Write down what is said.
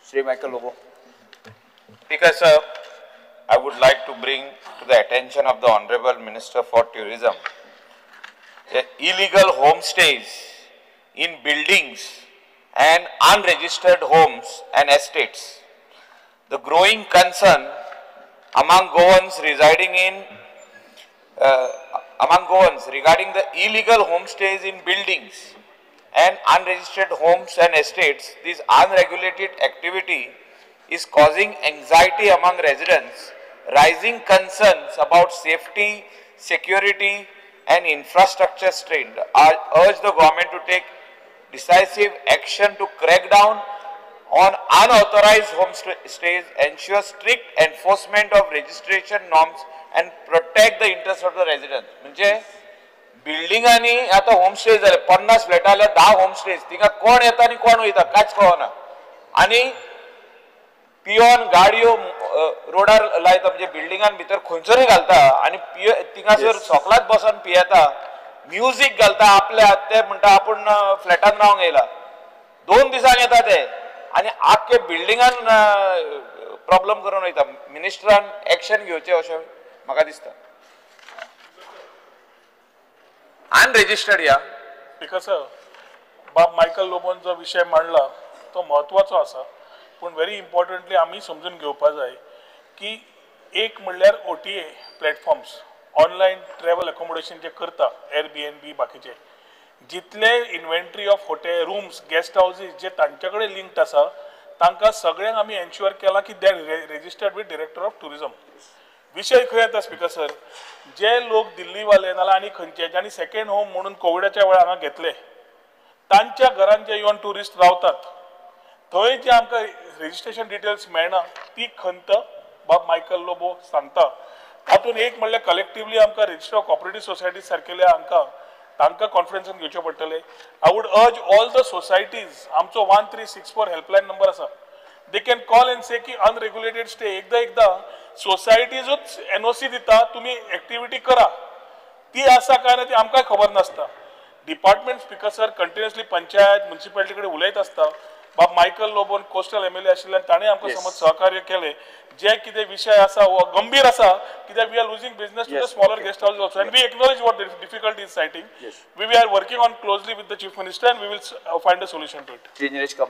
Sri Michael Lobo. Speaker sir, I would like to bring to the attention of the Honorable Minister for Tourism the illegal homestays in buildings and unregistered homes and estates. The growing concern among Goans regarding the illegal homestays in buildings and unregistered homes and estates. This unregulated activity is causing anxiety among residents, rising concerns about safety, security and infrastructure strain. I urge the government to take decisive action to crack down on unauthorized homestays, ensure strict enforcement of registration norms and protect the interests of the residents. म्हणजे बिल्डिंगांनी आता homestay झाले 50 flat आल्या 10 homestays तिका कोण येता आणि कोण वयता काच कळना आणि पियोन गाडयो रोडार लायता म्हणजे बिल्डिंगान भितर खंयसरय घालता आणि तिंगासर सोकलात बसून पियेता म्युझिक घालता आपल्या ते म्हणटा आपण फ्लॅटान रावंक येयला 2 दिसांनी येता ते आणि आख्खे बिल्डिंगान प्रॉब्लेम करून वयता मिनिस्टरान एक्शन घेवचें अशें म्हाका दिसता अनरजिस्टर्ड या बिकॉज बाब मायकल लोबोन जो विषय मांडला तो महत्वाचो आसा पण व्हेरी इम्पॉर्टंटली आमी समजून घेवपा जाय की एक म्हणल्यार OTA platforms online travel accommodation जे करता Airbnb बाकीचे जितले inventory of hotel rooms guest houses जे तांचे कडेन लिंक्ड आसा तांकां सगळ्यांक आमी एन्श्युअर केला की they are registered with director of tourism विषय खंय येता स्पीकर सर जे लोक दिल्लीवाले नाल्यार आनी खंयचे ज्यांनी सेकंड होम म्हणून कोविडाच्या वेळार हांगा घेतले तांच्या घरान जे येवन टुरिस्ट रावतात थंय जे आमकां रेजिस्ट्रेशन डिटेल्स मेळना ती खंत बाब मायकल लोबो सांगता तातूंत एक म्हणल्यार कलेक्टिवली आमकां रजिस्टर ऑफ कॉपरेटिव्ह सोसायटी सारकेल्या तांकां कॉन्फरन्सान घेवचें पडटलें I would urge all the societies आमचो 1364 हेल्पलायन नंबर आसा दे कॅन कॉल एंड से की अनरेग्युलेटेड स्टे एकदा सोसायटीजूच NOC दिता तुमी एक्टिविटी करा ती आसा काय ना ती आमकां खबर नासता department speaker sir continuously panchayat municipality कडेन उलयत आसता बाब मायकल लोबोन कोस्टल MLA आशिल्ल्यान ताणें आमकां समज सहकार्य केलें जे कितें विषय आसा हो गंभीर आसा कित्याक we are losing business to the smaller guest house also and we acknowledge what difficulty is citing we are working on closely with the chief minister and we will find a solution to it.